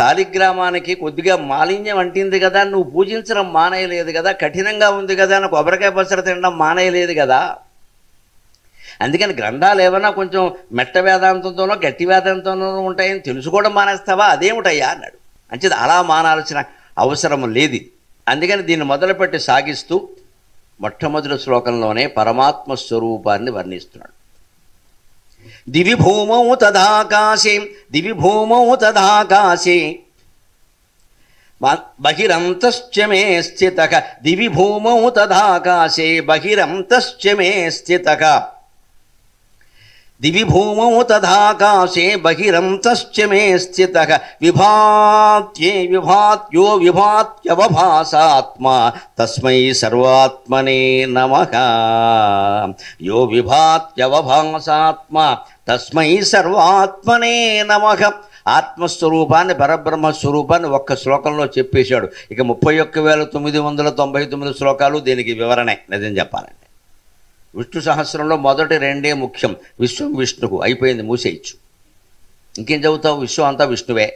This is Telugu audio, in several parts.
శాలిగ్రామానికి కొద్దిగా మాలిన్యం అంటింది కదా, నువ్వు పూజించడం మానేయలేదు కదా, కఠినంగా ఉంది కదా, నాకు కొబ్బరికాయ పచ్చడి తినడం మానేయలేదు కదా. అందుకని గ్రంథాలు ఏమైనా కొంచెం మెట్ట వేదాంతంతోనో గట్టి వేదాంతంతోనో ఉంటాయని తెలుసుకోవడం మానేస్తావా, అదేమిటయ్యా అన్నాడు. అంచేది అలా మానాల్సిన అవసరం లేదు. అందుకని దీన్ని మొదలుపెట్టి సాగిస్తూ మొట్టమొదటి శ్లోకంలోనే పరమాత్మ స్వరూపాన్ని వర్ణిస్తున్నాడు. దివి భూమౌ తదాకాశే దివి భూమౌ తదాకాశే బహిరంతశ్చ మే స్థితః దివి భూమౌ తదాకాశే బహిరంతశ్చ మే స్థితః దివి భూమౌ తదాకాశే బహిరంతశ్చ మే స్థితః విభాత్యే విభాత్యో విభాత్యవభాసాత్మా తస్మై సర్వాత్మనే నమః. యో విభాత్యవభాసాత్మా తస్మై సర్వాత్మనే నమః. ఆత్మస్వరూపాన్ని పరబ్రహ్మస్వరూపాన్ని ఒక్క శ్లోకంలో చెప్పేశాడు. ఇక 31,999 శ్లోకాలు దీనికి వివరణే నిజం చెప్పాలంటే. విష్ణు సహస్రంలో మొదటి 2 ముఖ్యం. విశ్వం విష్ణువు అయిపోయింది, మూసేయచ్చు. ఇంకేం చదువుతావు? విశ్వం అంతా విష్ణువే.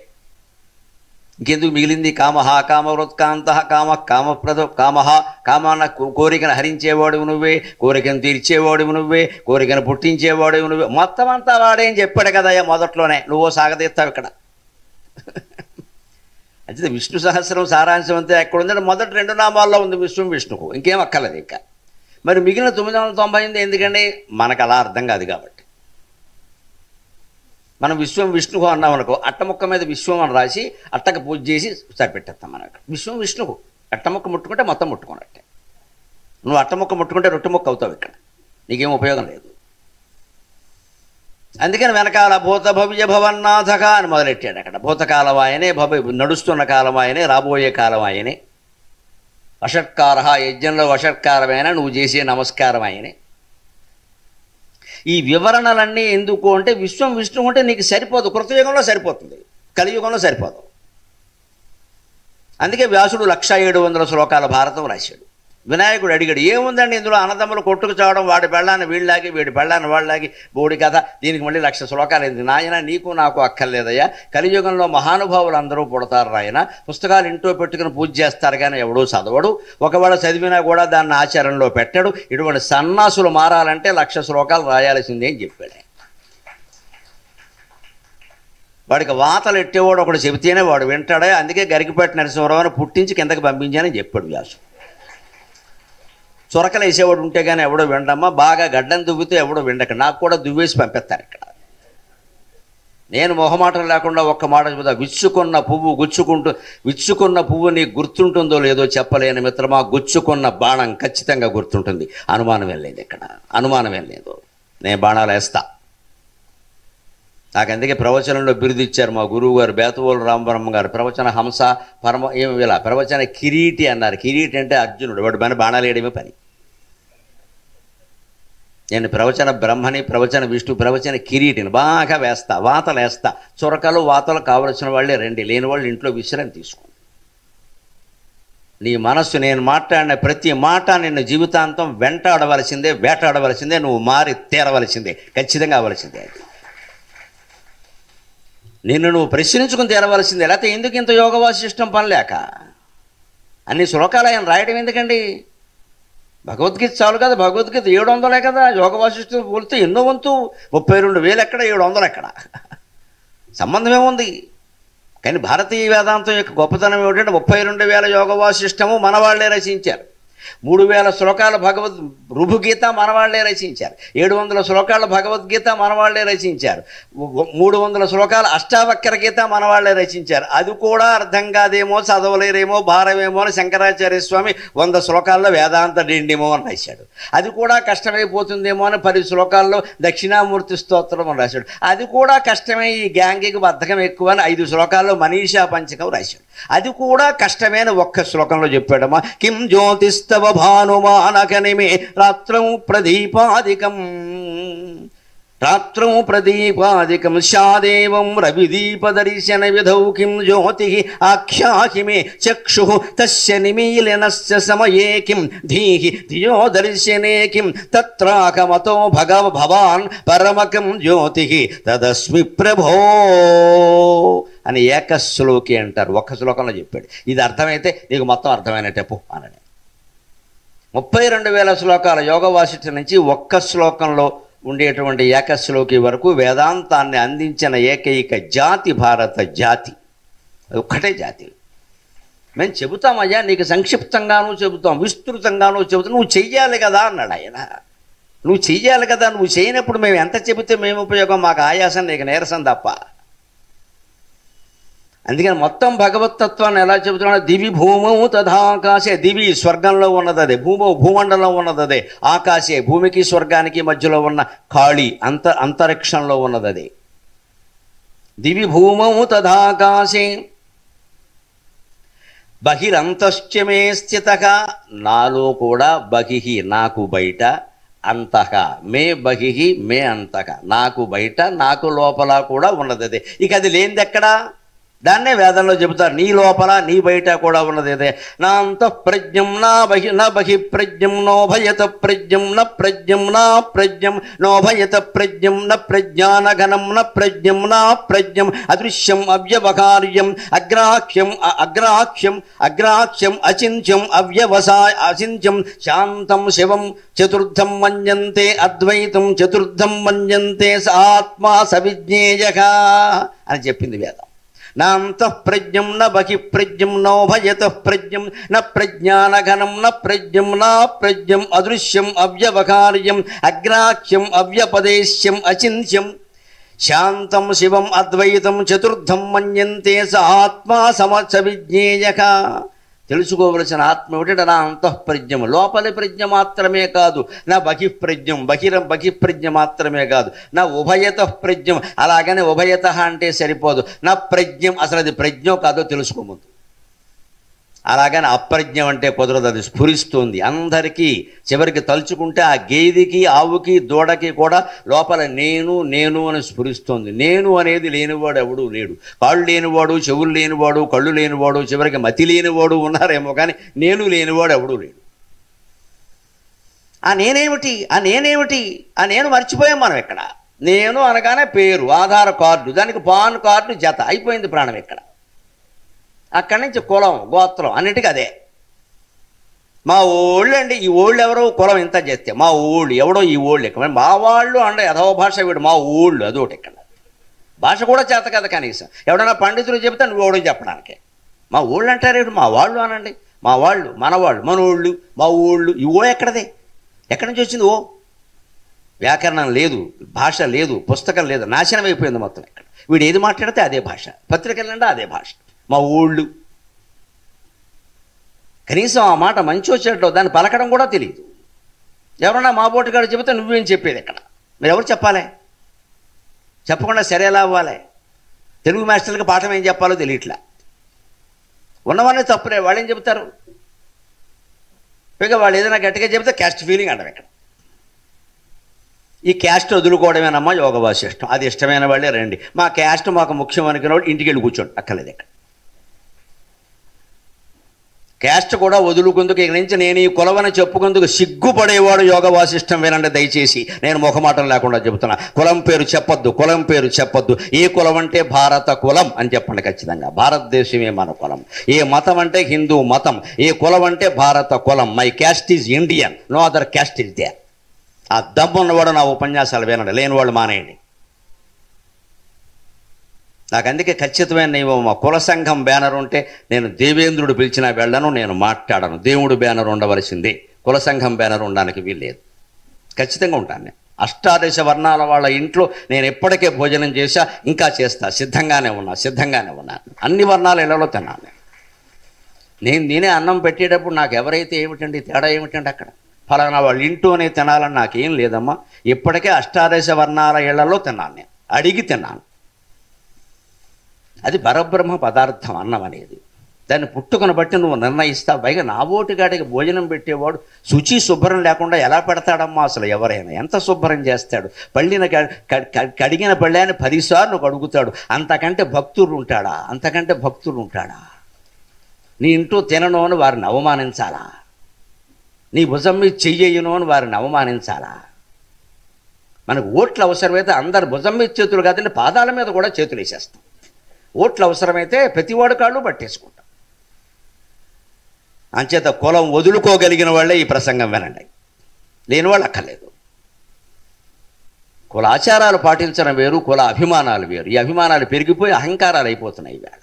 ఇంకెందుకు మిగిలింది? కామహ కామవృత్కాంత కామ కామప్రద కామహ కామాన కోరికను హరించేవాడు నువ్వే, కోరికను తీర్చేవాడు నువ్వే, కోరికను పుట్టించేవాడు నువ్వే. మొత్తం అంతా వాడేం చెప్పాడు కదయ్యా మొదట్లోనే. నువ్వో సాగదీస్తావు ఇక్కడ. అంటే విష్ణు సహస్రం సారాంశం అంతా ఎక్కడుందంటే మొదటి 2 నామాల్లో ఉంది విశ్వం విష్ణువు. ఇంకేం అక్కర్లేదు ఇంకా. మరి మిగిలిన 998 ఎందుకండి? మనకు అలా అర్థం కాదు కాబట్టి. మనం విశ్వం విష్ణువు అన్నాం అనుకో, అట్టముక్క మీద విశ్వం అని రాసి అట్టకు పూజ చేసి సరిపెట్టేస్తాం. మనం అక్కడ విశ్వం విష్ణువు. అట్టముక్క ముట్టుకుంటే మొత్తం ముట్టుకున్నట్టే. నువ్వు అట్టముక్క ముట్టుకుంటే రొట్టె ముక్క అవుతావు. ఇక్కడ నీకేం ఉపయోగం లేదు. అందుకని వెనకాల భూత భవ్య భవన్నాథక అని మొదలెట్టాడు. అక్కడ భూతకాలం ఆయనే, నడుస్తున్న కాలం ఆయనే, రాబోయే కాలం ఆయనే. వషట్కార యజ్ఞంలో వషట్కారమైన నువ్వు చేసే నమస్కారం ఆయనే. ఈ వివరణలన్నీ ఎందుకు అంటే విశ్వం విష్ణువు అంటే నీకు సరిపోదు. కృతయుగంలో సరిపోతుంది, కలియుగంలో సరిపోదు. అందుకే వ్యాసుడు 1,700 శ్లోకాల భారతం రాశాడు. వినాయకుడు అడిగాడు, ఏముందండి ఇందులో? అన్నదమ్ములు కొట్టుకు చావడం, వాడి పెళ్ళాన్ని వీళ్ళలాగి వీడి పెళ్ళాన్ని వాళ్ళలాగి బోడి కథ, దీనికి మళ్ళీ 1,00,000 శ్లోకాలు ఏంది నాయన? నీకు నాకు అక్కర్లేదయ్యా. కలియుగంలో మహానుభావులు అందరూ పుడతారు నాయన. పుస్తకాలు ఇంట్లో పెట్టుకుని పూజ చేస్తారు కానీ ఎవడూ చదవడు. ఒకవేళ చదివినా కూడా దాన్ని ఆచరణలో పెట్టడు. ఇటువంటి సన్నాసులు మారాలంటే 1,00,000 శ్లోకాలు రాయాల్సిందే అని చెప్పాడు. వాడికి వాతలు ఎట్టేవాడు ఒకడు చెబితేనే వాడు వింటాడే. అందుకే గరికిపేట నరసింహరావుని పుట్టించి కిందకి పంపించానని చెప్పాడు వ్యాసు. చొరకలు వేసేవాడు ఉంటే కానీ ఎవడో విండమ్మా, బాగా గడ్డం దువ్వితే ఎవడో విండక. నాకు కూడా దువ్వేసి పంపిస్తారు ఇక్కడ. నేను మొహమాటం లేకుండా ఒక్క మాట చెబుతా. విచ్చుకున్న పువ్వు నీకు గుర్తుంటుందో లేదో చెప్పలేని మిత్రమా, గుచ్చుకున్న బాణం ఖచ్చితంగా గుర్తుంటుంది. అనుమానమేం లేదు ఇక్కడ, అనుమానమేం లేదు. నేను బాణాలు వేస్తా. నాకు అందుకే ప్రవచనంలో బిరుదు ఇచ్చారు మా గురువు గారు బేతవోలు రామబ్రహ్మ గారు. ప్రవచన హంస పరమ ఏమి ఇలా ప్రవచన కిరీటి అన్నారు. కిరీటి అంటే అర్జునుడు, వాడు పని బాణాలు వేయడమే పని. నేను ప్రవచన బ్రహ్మని, ప్రవచన విష్ణు, ప్రవచన కిరీటిని బాగా వేస్తా, వాతలు వేస్తా. చొరకలు వాతలు కావలసిన వాళ్ళే రండి, లేని వాళ్ళు ఇంట్లో విశ్రాంతి తీసుకోండి. నీ మనస్సు నేను మాట్లాడిన ప్రతి మాట నిన్ను జీవితాంతం వెంటాడవలసిందే, వేటాడవలసిందే, నువ్వు మారి తీరవలసిందే, ఖచ్చితంగా అవ్వవలసిందే. అది నిన్ను నువ్వు ప్రశ్నించుకుని తీరవలసిందే. లేకపోతే ఎందుకు ఇంత యోగ వాసిష్టం పనిలేక అన్ని శ్లోకాలు ఆయన రాయడం ఎందుకండి? భగవద్గీత చాలు కదా. భగవద్గీత 700 కదా. యోగ వాసిష్టం పోలితే ఎన్నో వంతు. 32,000 ఎక్కడ, 700 ఎక్కడ? సంబంధం ఏముంది? కానీ భారతీయ వేదాంతం యొక్క గొప్పతనం ఏమిటంటే 32,000 యోగ వాసిష్టము మన వాళ్ళే రచించారు. 3,000 శ్లోకాల రుభుగీత మనవాళ్లే రచించారు. 700 శ్లోకాల భగవద్గీత మనవాళ్లే రచించారు. 300 శ్లోకాల అష్టావక్ర గీత మనవాళ్లే రచించారు. అది కూడా అర్థం కాదేమో, చదవలేరేమో, భారమేమో అని శంకరాచార్య స్వామి 100 శ్లోకాల్లో వేదాంత డిండిమో అని రాశాడు. అది కూడా కష్టమైపోతుందేమో అని 10 శ్లోకాల్లో దక్షిణామూర్తి స్తోత్రం అని రాశాడు. అది కూడా కష్టమే, ఈ గ్యాంగికి బద్ధకం ఎక్కువ అని 5 శ్లోకాల్లో మనీషా పంచకం రాశాడు. అది కూడా కష్టమైన ఒక్క శ్లోకంలో చెప్పాడమ్మా. కిం జ్యోతిస్తవ భానుమానకనిమే రాత్రం ప్రదీపాదికం శాదేవం రవిదీపదర్శన విధౌ కిం జ్యోతి ఆఖ్యాహిమే చక్షు తస్య నిమీలనస్య సమయే కిం ధీహి ధియో దర్శనే కిం తత్రాకమతో భవాన్ పరమకం జ్యోతి తదస్మి ప్రభో అని ఏకశ్లోకి అంటారు. ఒక్క శ్లోకంలో చెప్పాడు. ఇది అర్థమైతే నీకు మొత్తం అర్థమైనట్టే పో అనని. 32,000 శ్లోకాల యోగ వాసిష్ఠం నుంచి ఒక్క శ్లోకంలో ఉండేటువంటి ఏకశ్లోకి వరకు వేదాంతాన్ని అందించిన ఏకైక జాతి భారత జాతి. అది ఒక్కటే జాతి. మేము చెబుతామయ్యా, నీకు సంక్షిప్తంగానూ చెబుతాం, విస్తృతంగానూ చెబుతాం, నువ్వు చెయ్యాలి కదా అన్నాడు ఆయన. నువ్వు చెయ్యాలి కదా, నువ్వు చేయనప్పుడు మేము ఎంత చెబితే మేము ఉపయోగం, మాకు ఆయాసం, నీకు నీరసం తప్ప. అందుకని మొత్తం భగవత్తత్వాన్ని ఎలా చెబుతున్నాడు? దివి భూమౌ తథాకాశే. దివి స్వర్గంలో ఉన్నదే, భూమౌ భూమండలం ఉన్నదే, ఆకాశే భూమికి స్వర్గానికి మధ్యలో ఉన్న ఖాళీ అంతరిక్షంలో ఉన్నదే. దివి భూమౌ తథాకాశే బహిరంతశ్చమే స్థితః. నాలో కూడా బహిః నాకు బయట, అంతః మే బహిః మే అంతః నాకు బయట నాకు లోపల కూడా ఉన్నదే. ఇక అది లేనిది ఎక్కడా? దాన్నే వేదంలో చెబుతారు, నీ లోపల నీ బయట కూడా ఉన్నది అదే. నా అంతఃప్రజ్ఞం నా బహి ప్రజ్ఞం నోభయత ప్రజ్ఞం న ప్రజ్ఞం నా ప్రజ్ఞం నోభయత ప్రజ్ఞం న ప్రజ్ఞానఘనం న ప్రజ్ఞం నా ప్రజ్ఞం అదృశ్యం అవ్యవకార్యం అగ్రాఖ్యం అచింత్యం అచింత్యం శాంతం శివం చతుర్థం మన్యంతే అద్వైతం చతుర్థం మన్యంతే స ఆత్మా సవిజ్ఞేయః అని చెప్పింది వేదం. నా అంతఃప్రజ్ఞం న బహిఃప్రజ్ఞం నోభయతః ప్రజ్ఞం న ప్రజ్ఞానఘనం న ప్రజ్ఞం నా ప్రజ్ఞం అదృశ్యం అవ్యవకార్యం అగ్రాఖ్యం అవ్యపదేశ్యం అచింత్యం శాంతం శివం అద్వైతం చతుర్థం మన్యంతే స ఆత్మా సవిజ్ఞేయః. తెలుసుకోవలసిన ఆత్మ ఏమిటంటే నా అంతఃప్రజ్ఞం, లోపలి ప్రజ్ఞ మాత్రమే కాదు, నా బహిఃప్రజ్ఞం బహిఃప్రజ్ఞ మాత్రమే కాదు, నా ఉభయత ప్రజ్ఞం. అలాగనే ఉభయత అంటే సరిపోదు, నా ప్రజ్ఞం అసలు అది ప్రజ్ఞో కాదో తెలుసుకోముందు. అలాగని అప్రజ్ఞం అంటే కుదరదు, అది స్ఫురిస్తుంది అందరికీ. చివరికి తలుచుకుంటే ఆ గేదెకి ఆవుకి దూడకి కూడా లోపల నేను అని స్ఫురిస్తుంది. నేను అనేది లేనివాడు ఎవడూ లేడు. కాళ్ళు లేనివాడు, చెవులు లేనివాడు, కళ్ళు లేనివాడు, చివరికి మతి లేనివాడు ఉన్నారేమో, కానీ నేను లేనివాడు ఎవడూ లేడు. ఆ నేనేమిటి ఆ నేను మర్చిపోయాం మనం. ఇక్కడ నేను అనగానే పేరు, ఆధార్ కార్డు, దానికి పాన్ కార్డు జత, అయిపోయింది ప్రాణం. ఇక్కడ అక్కడి నుంచి కులం గోత్రం అన్నిటికీ అదే. మా ఓళ్ళు అండి, ఈ ఓళ్ళు ఎవరో కులం ఇంత చేస్తే మా ఓళ్ళు ఎవడో ఈ ఓళ్ళు ఇక్కడ మా వాళ్ళు అంటే అధవ భాష వీడు మా ఓళ్ళు అదొకటి. ఇక్కడ భాష కూడా చేత కదా కనీసం. ఎవడైనా పండితులు చెబితే నువ్వు ఓడు చెప్పడానికి మా ఓళ్ళు అంటారు, మా వాళ్ళు అనండి. మా వాళ్ళు, మనవాళ్ళు, మనోళ్ళు, మా ఊళ్ళు. ఈ ఓ ఎక్కడదే? ఎక్కడి నుంచి వచ్చింది? ఓ వ్యాకరణం లేదు, భాష లేదు, పుస్తకం లేదు, నాశనం అయిపోయింది మొత్తం. ఇక్కడ వీడు ఏది మాట్లాడితే అదే భాష, పత్రికలంటే అదే భాష. మా ఊళ్ళు కనీసం ఆ మాట మంచి వచ్చేటో దాన్ని పలకడం కూడా తెలియదు. ఎవరన్నా మా బోటుగాడు చెబితే నువ్వేం చెప్పేది? ఇక్కడ మీరు ఎవరు చెప్పాలి? చెప్పకుండా సరే ఎలా అవ్వాలి? తెలుగు మాస్టర్లకు పాఠం ఏం చెప్పాలో తెలియట్లా. ఉన్నవన్నీ తప్పులే, వాళ్ళు ఏం చెబుతారు? పైగా వాళ్ళు ఏదైనా గట్టిగా చెబితే క్యాస్ట్ ఫీలింగ్ అంటారు. ఇక్కడ ఈ క్యాస్ట్ వదులుకోవడమేనమ్మా యోగ వాసిష్టం. అది ఇష్టమైన వాళ్ళే రండి, మా క్యాస్ట్ మాకు ముఖ్యం అనుకున్న వాళ్ళు ఇంటికి వెళ్ళి కూర్చోండి, అక్కర్లేదు. ఇక్కడ క్యాస్ట్ కూడా వదులుకుందుకు, ఇక నుంచి నేను ఈ కులవని చెప్పుకుందుకు సిగ్గుపడేవాడు యోగ వాసిష్టం వినండి దయచేసి. నేను ముఖమాటం లేకుండా చెబుతున్నా. కులం పేరు చెప్పొద్దు. ఏ కులం అంటే భారత కులం అని చెప్పండి ఖచ్చితంగా. భారతదేశమే మన కులం. ఏ మతం అంటే హిందూ మతం. ఏ కులం అంటే భారత కులం. My caste is Indian, no other caste is there. ఆ దమ్మున్నవాడు నా ఉపన్యాసాలు వినండి, లేని వాళ్ళు మానేయండి. నాకు అందుకే ఖచ్చితమైన మా కుల సంఘం బ్యానర్ ఉంటే నేను దేవేంద్రుడు పిలిచినా వెళ్ళను, నేను మాట్లాడను. దేవుడు బ్యానర్ ఉండవలసిందే, కుల సంఘం బ్యానర్ ఉండడానికి వీల్లేదు. ఖచ్చితంగా ఉంటాను నేను. అష్టాదశ వర్ణాల వాళ్ళ ఇంట్లో నేను ఎప్పటికే భోజనం చేశా, ఇంకా చేస్తా, సిద్ధంగానే ఉన్నాను. అన్ని వర్ణాల ఇళ్లలో తిన్నాను నేను. నేనే అన్నం పెట్టేటప్పుడు నాకు ఎవరైతే ఏమిటండి తేడా ఏమిటండి? అక్కడ ఫలానా వాళ్ళ ఇంట్లోనే తినాలని నాకేం లేదమ్మా. ఇప్పటికే అష్టాదశ వర్ణాల ఇళ్లలో తిన్నాను, నేను అడిగి తిన్నాను. అది పరబ్రహ్మ పదార్థం అన్నం అనేది. దాన్ని పుట్టుకను బట్టి నువ్వు నిర్ణయిస్తావు. పైగా నా ఓటిగాడికి భోజనం పెట్టేవాడు శుచి శుభ్రం లేకుండా ఎలా పెడతాడమ్మా అసలు? ఎవరైనా ఎంత శుభ్రం చేస్తాడు? కడిగిన పళ్ళాన్ని 10 సార్లు కడుగుతాడు. అంతకంటే భక్తుడు ఉంటాడా? నీ ఇంట్లో తినను అని వారిని అవమానించాలా? నీ భుజం మీద చెయ్యను అని వారిని అవమానించాలా? మనకు ఓట్లు అవసరమైతే అందరు భుజం మీద చేతులు కాదండి, పాదాల మీద కూడా చేతులు వేసేస్తాం. ఓట్లు అవసరమైతే ప్రతివాడు కాళ్ళు పట్టేసుకుంటాం. అంచేత కులం వదులుకోగలిగిన వాళ్ళే ఈ ప్రసంగం వినండి, లేని వాళ్ళు అక్కర్లేదు. కుల ఆచారాలు పాటించడం వేరు, కుల అభిమానాలు వేరు. ఈ అభిమానాలు పెరిగిపోయి అహంకారాలు అయిపోతున్నాయి. ఇవాళ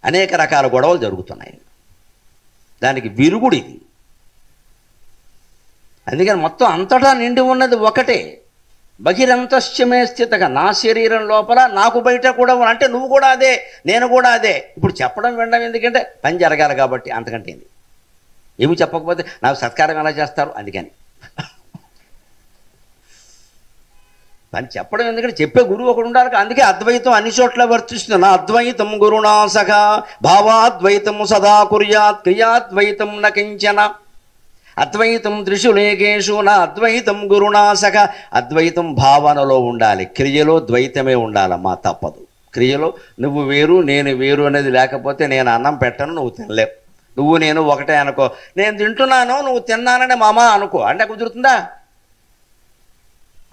అనేక రకాల గొడవలు జరుగుతున్నాయి. దానికి విరుగుడు ఇది. అందుకని మొత్తం అంతటా నిండి ఉన్నది ఒకటే, బహిరంతశ్చమే స్థితగా, నా శరీరం లోపల నాకు బయట కూడా అంటే నువ్వు కూడా అదే, నేను కూడా అదే. ఇప్పుడు చెప్పడం వినడం ఎందుకంటే పని జరగాలి కాబట్టి, అంతకంటే ఏంది. ఏమి చెప్పకపోతే నాకు సత్కారం ఎలా చేస్తారు, అందుకని పని చెప్పడం ఎందుకంటే చెప్పే గురువు ఒకడు ఉండాలి. అందుకే అద్వైతం అన్ని చోట్ల వర్తిస్తుంది. నా అద్వైతం గురుణా సఖా భావాద్వైతం సదా కుర్యాత్ క్రియాద్వైతం న కించన. అద్వైతం త్రిషులేకేషు నా అద్వైతం గురుణా సఖ. అద్వైతం భావనలో ఉండాలి, క్రియలో ద్వైతమే ఉండాలమ్మా, తప్పదు. క్రియలో నువ్వు వేరు నేను వేరు అనేది లేకపోతే నేను అన్నం పెట్టను, నువ్వు తినలేవు. నువ్వు నేను ఒకటే అనుకో, నేను తింటున్నాను నువ్వు తిన్నానని మామ అనుకో, అంటే కుదురుతుందా?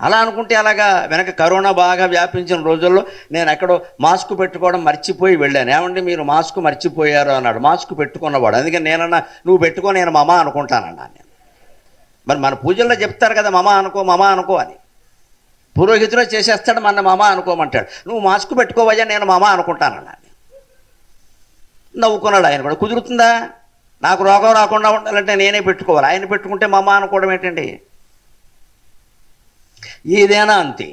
అలా అనుకుంటే అలాగా. వెనక కరోనా బాగా వ్యాపించిన రోజుల్లో నేను ఎక్కడో మాస్క్ పెట్టుకోవడం మర్చిపోయి వెళ్ళాను. ఏమంటే మీరు మాస్క్ మర్చిపోయారు అన్నాడు, మాస్క్ పెట్టుకున్నవాడు. అందుకని నేనన్నా నువ్వు పెట్టుకో, నేను మమ అనుకుంటానన్నా. నేను మరి మన పూజల్లో చెప్తారు కదా మమ అనుకో మమ అనుకో అని. పురోహితుడు చేసేస్తాడు, మన మమ అనుకోమంటాడు. నువ్వు మాస్క్ పెట్టుకోవయ్యా, నేను మమ అనుకుంటానన్నా. నవ్వుకున్నాడు ఆయన కూడా. కుదురుతుందా? నాకు రోగం రాకుండా ఉండాలంటే నేనే పెట్టుకోవాలి, ఆయన పెట్టుకుంటే మమ అనుకోవడం ఏంటండి? ఏదైనా అంతే,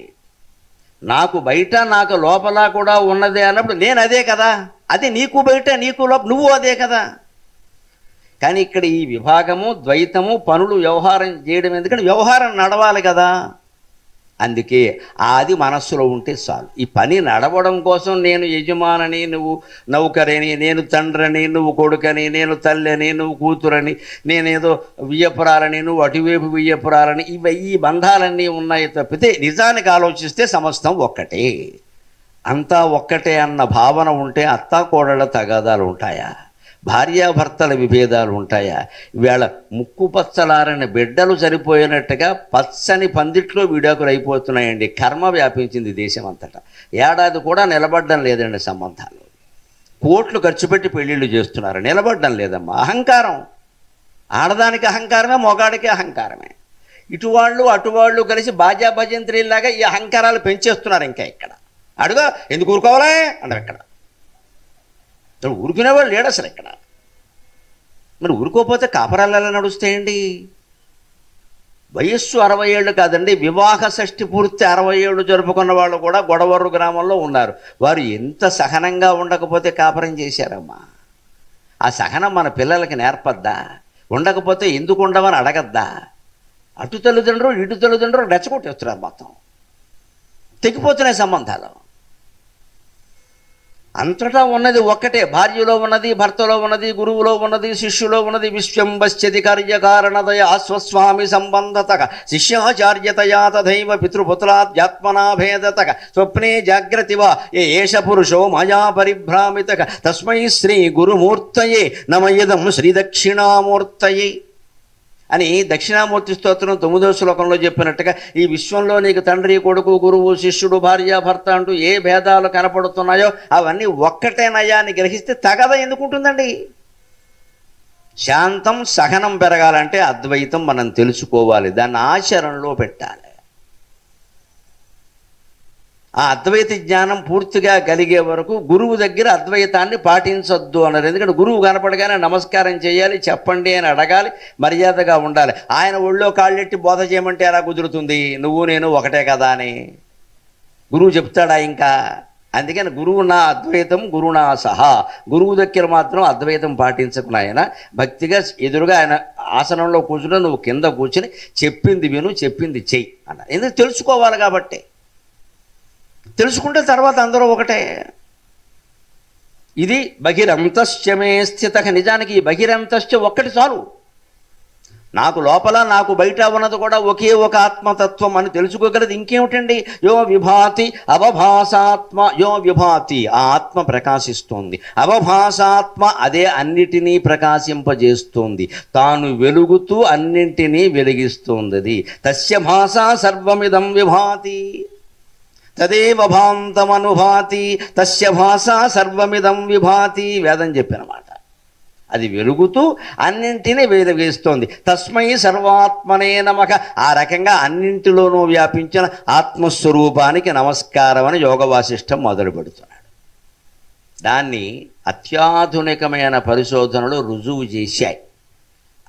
నాకు బయట నాకు లోపల కూడా ఉన్నదే అన్నప్పుడు నేను అదే కదా, అది నీకు బయట నీకు లోపల నువ్వు అదే కదా. కానీ ఇక్కడ ఈ విభాగము ద్వైతము పనులు వ్యవహారం చేయడం ఎందుకంటే వ్యవహారం నడవాలి కదా. అందుకే అది మనస్సులో ఉంటే చాలు. ఈ పని నడవడం కోసం నేను యజమానని, నువ్వు నౌకరని, నేను తండ్రిని, నువ్వు కొడుకని, నేను తల్లిని, నువ్వు కూతురని, నేనేదో వియ్యపురాలని, నువ్వు అటువైపు వియ్యపురాలని, ఈ బంధాలన్నీ ఉన్నాయి తప్పితే నిజానికి ఆలోచిస్తే సమస్తం ఒక్కటే, అంతా ఒక్కటే అన్న భావన ఉంటే అత్తాకోడళ్ళ తగాదాలు ఉంటాయా? భార్యాభర్తల విభేదాలు ఉంటాయా? ఈవేళ ముక్కు పచ్చలారని బిడ్డలు సరిపోయినట్టుగా పచ్చని పందిట్లో విడాకులు అయిపోతున్నాయండి. కర్మ వ్యాపించింది దేశం అంతటా. ఏడాది కూడా నిలబడడం లేదండి సంబంధాలు. కోట్లు ఖర్చు పెట్టి పెళ్ళిళ్ళు చేస్తున్నారు, నిలబడడం లేదమ్మా. అహంకారం, ఆడదానికి అహంకారమే, మొగాడికి అహంకారమే. ఇటువాళ్ళు అటువాళ్ళు కలిసి బాజా భజంత్రీలాగా ఈ అహంకారాలు పెంచేస్తున్నారు. ఇంకా ఇక్కడ అడుగా ఎందుకు ఊరుకోవాలా అన్నారు. ఇక్కడ ఊరుకునేవాళ్ళు లేడు అసలు ఇక్కడ. మరి ఊరుకోపోతే కాపరాలు ఎలా నడుస్తాయండి? వయస్సు 60 ఏళ్ళు కాదండి, వివాహ షష్ఠి పూర్తి 60 ఏళ్ళు జరుపుకున్న వాళ్ళు కూడా గొడవర్రు గ్రామంలో ఉన్నారు. వారు ఎంత సహనంగా ఉండకపోతే కాపరం చేశారమ్మా. ఆ సహనం మన పిల్లలకి నేర్పద్దా? ఉండకపోతే ఎందుకు ఉండవని అడగద్దా? అటు తల్లిదండ్రులు ఇటు తల్లిదండ్రులు రెచ్చగొట్టేస్తున్నారు. మొత్తం తెగిపోతున్నాయి సంబంధాలు. అంతటా ఉన్నది ఒక్కటే, భార్యలో ఉన్నది, భర్తలో ఉన్నది, గురువులో ఉన్నది, శిష్యులో ఉన్నది. విశ్వం పశ్యతి కార్యకారణదయ స్వస్వామి సంబంధతక శిష్యాచార్యతయా తథైవ పితృపుత్రాధ్యాత్మనా భేదతక స్వప్నే జాగ్రతివా ఏష పురుషో మయా పరిభ్రామితక తస్మై శ్రీ గురుమూర్తయే నమయదం శ్రీ దక్షిణామూర్తయే అని దక్షిణామూర్తి స్తోత్రం 9వ శ్లోకంలో చెప్పినట్టుగా ఈ విశ్వంలో నీకు తండ్రి, కొడుకు, గురువు, శిష్యుడు, భార్య, భర్త అంటూ ఏ భేదాలు కనపడుతున్నాయో అవన్నీ ఒక్కటేనయ్యా అని గ్రహిస్తే తగద ఎందుకుంటుందండి? శాంతం సహనం పెరగాలంటే అద్వైతం మనం తెలుసుకోవాలి, దాన్ని ఆచరణలో పెట్టాలి. ఆ అద్వైత జ్ఞానం పూర్తిగా కలిగే వరకు గురువు దగ్గర అద్వైతాన్ని పాటించొద్దు అన్నారు. ఎందుకంటే గురువు కనపడగానే నమస్కారం చేయాలి, చెప్పండి అని అడగాలి, మర్యాదగా ఉండాలి. ఆయన ఒళ్ళో కాళ్ళెట్టి బోధ చేయమంటే ఎలా కుదురుతుంది? నువ్వు నేను ఒకటే కదా అని గురువు చెప్తాడా ఇంకా? అందుకని గురువు నా అద్వైతం గురునా సహా, గురువు దగ్గర మాత్రం అద్వైతం పాటించకున్నా ఆయన భక్తిగా ఎదురుగా ఆయన ఆసనంలో కూర్చుని నువ్వు కింద కూర్చుని చెప్పింది విను, చెప్పింది చెయ్యి అన్న. ఎందుకు తెలుసుకోవాలి కాబట్టి. తెలుసుకుంటే తర్వాత అందరూ ఒకటే. ఇది బహిరంతశ్చమే స్థిత. నిజానికి ఈ బహిరంతశ్చ ఒక్కటి చాలు. నాకు లోపల నాకు బయట ఉన్నది కూడా ఒకే ఒక ఆత్మతత్వం అని తెలుసుకోగలది ఇంకేమిటండి? యో విభాతి అవభాసాత్మ, యో విభాతి ఆ ఆత్మ ప్రకాశిస్తోంది, అవభాసాత్మ అదే అన్నిటినీ ప్రకాశింపజేస్తోంది, తాను వెలుగుతూ అన్నింటినీ వెలిగిస్తోంది. తస్య భాషా సర్వమిదం విభాతి. తదేవ భాంతమనుభాతి తస్య భాషా సర్వమిదం విభాతి వేదం చెప్పినమాట. అది వెలుగుతూ అన్నింటినీ వేస్తోంది. తస్మై సర్వాత్మనే నమః. ఆ రకంగా అన్నింటిలోనూ వ్యాపించిన ఆత్మస్వరూపానికి నమస్కారం అని యోగ వాసిష్టం మొదలు పెడుతున్నాడు. దాన్ని అత్యాధునికమైన పరిశోధనలు రుజువు చేశాయి.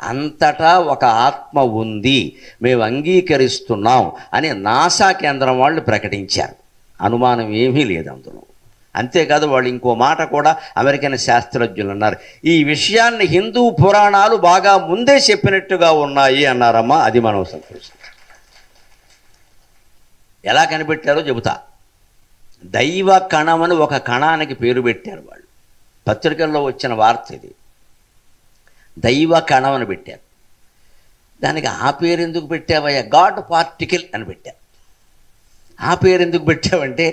అంతటా ఒక ఆత్మ ఉంది, మేము అంగీకరిస్తున్నాం అని నాసా కేంద్రం వాళ్ళు ప్రకటించారు. అనుమానం ఏమీ లేదు అందులో. అంతేకాదు, వాళ్ళు ఇంకో మాట కూడా అమెరికన్ శాస్త్రజ్ఞులు అన్నారు, ఈ విషయాన్ని హిందూ పురాణాలు బాగా ముందే చెప్పినట్టుగా ఉన్నాయి అన్నారమ్మా. అది మనం సంతోషం. ఎలా కనిపెట్టారో చెబుతా. దైవ కణం అని ఒక కణానికి పేరు పెట్టారు వాళ్ళు. పత్రికల్లో వచ్చిన వార్త ఇది. దైవ కణం అని పెట్టారు. దానికి ఆ పేరు ఎందుకు పెట్టావయ్యా? గాడ్ పార్టికల్ అని పెట్టారు. ఆ పేరు ఎందుకు పెట్టావంటే,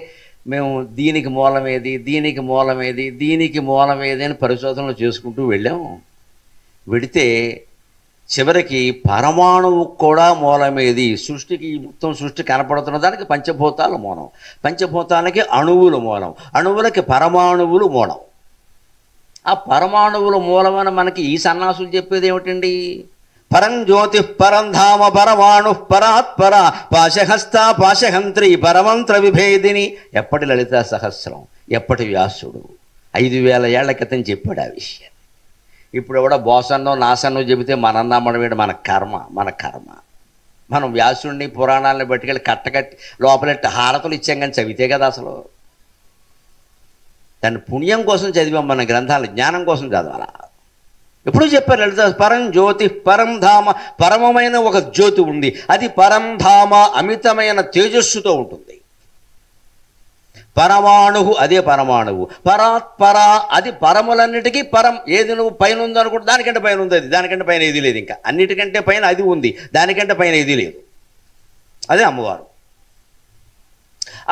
మేము దీనికి మూలమేది, దీనికి మూలమేది, దీనికి మూలమేది అని పరిశోధనలు చేసుకుంటూ వెళ్ళాము. వెడితే చివరికి పరమాణువు కూడా మూలమేది. సృష్టికి, మొత్తం సృష్టి కనపడుతున్న దానికి పంచభూతాలు మూలం, పంచభూతాలకి అణువులు మూలం, అణువులకి పరమాణువులు మూలం. ఆ పరమాణువుల మూలమని మనకి ఈ సన్నాసులు చెప్పేది ఏమిటండి? పరం జ్యోతి పరం ధామ పరమాణు పరాత్పర పాశహస్త పాశహంత్రి పరమంత్ర విభేదిని. ఎప్పటి లలితా సహస్రం, ఎప్పటి వ్యాసుడు 5000 ఏళ్ల క్రితం చెప్పాడు ఆ విషయాన్ని. ఇప్పుడు కూడా బోసన్నో నాసన్నో చెబితే మనం నమ్మడం ఏంటి? మన కర్మ. మనం వ్యాసుడిని పురాణాలను బట్టుకెళ్ళి కట్టకట్టి లోపలెట్టి హారతులు ఇచ్చాం, కానీ చదివితే కదా అసలు. దాన్ని పుణ్యం కోసం చదివాం, మన గ్రంథాలు జ్ఞానం కోసం చదవాలా? ఎప్పుడు చెప్పారు లలిత? పరం జ్యోతి పరం ధామ, పరమమైన ఒక జ్యోతి ఉంది, అది పరం ధామ అమితమైన తేజస్సుతో ఉంటుంది. పరమాణు, అదే పరమాణువు. పరాత్పర, అది పరములన్నిటికీ పరం. ఏది నువ్వు పైన ఉందనుకుంటే దానికంటే పైన ఉంది అది, దానికంటే పైన ఏది లేదు. ఇంకా అన్నిటికంటే పైన అది ఉంది, దానికంటే పైన ఏది లేదు. అదే అమ్మవారు.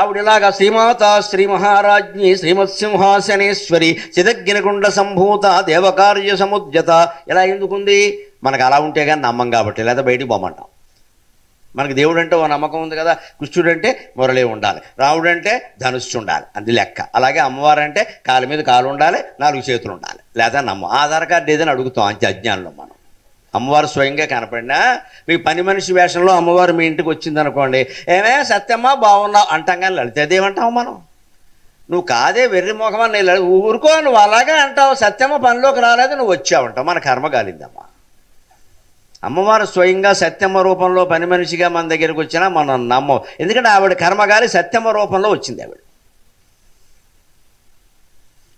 ఆవిడ ఇలాగా శ్రీమాత శ్రీ మహారాజ్ఞి శ్రీమత్సింహాసనేశ్వరి చిదగ్నికుండ సంభూత దేవకార్య సముద్యత. ఇలా ఎందుకుంది? మనకు అలా ఉంటే కానీ నమ్మం కాబట్టి, లేదా బయటికి పోమంటాం. మనకి దేవుడు అంటే ఓ నమ్మకం ఉంది కదా. కృష్ణుడంటే మురళి ఉండాలి, రావుడంటే ధనుస్సు ఉండాలి, అది లెక్క. అలాగే అమ్మవారంటే కాలు మీద కాలు ఉండాలి, 4 చేతులు ఉండాలి, లేదా నమ్మం. ఆధార్ కార్డు ఏదైనా అడుగుతాం అంతే అజ్ఞానంలో మనం. అమ్మవారు స్వయంగా కనపడినా, మీ పని మనిషి వేషంలో అమ్మవారు మీ ఇంటికి వచ్చిందనుకోండి, ఏమే సత్యమ్మ బాగున్నావు అంటాం, కానీ లలితదేమంటావు మనం? నువ్వు కాదే వెర్రి మొఖమా, నేను ఊరుకో, నువ్వు అలాగే అంటావు. సత్యమ్మ పనిలోకి రాలేదు, నువ్వు వచ్చావంటావు. మన కర్మ కాలిందమ్మా. అమ్మవారు స్వయంగా సత్యమ్మ రూపంలో పని మనిషిగా మన దగ్గరికి వచ్చినా మనం నమ్మం. ఎందుకంటే ఆవిడ కర్మగాలి సత్యమ్మ రూపంలో వచ్చింది ఆవిడ.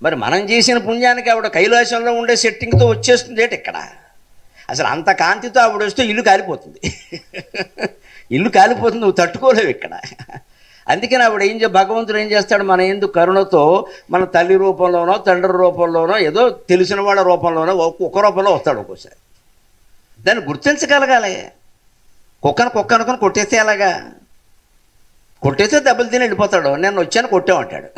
మరి మనం చేసిన పుణ్యానికి ఆవిడ కైలాసంలో ఉండే సెట్టింగ్తో వచ్చేస్తుంది ఏంటి ఇక్కడ? అసలు అంత కాంతితో ఆవిడ వస్తే ఇల్లు కాలిపోతుంది. ఇల్లు కాలిపోతుంది, నువ్వు తట్టుకోలేవు ఇక్కడ. అందుకని ఆవిడ భగవంతుడు ఏం చేస్తాడు? మన ఎందుకు కరుణతో మన తల్లి రూపంలోనో తండ్రి రూపంలోనో ఏదో తెలిసిన వాళ్ళ రూపంలోనో ఒక రూపంలో వస్తాడు ఒక్కోసారి. దాన్ని గుర్తించగలగాలి. కుక్క అనుకుని కొట్టేస్తే ఎలాగా? కొట్టేస్తే దెబ్బలు తిని వెళ్ళిపోతాడు. నేను వచ్చాను కొట్టామంటాడు.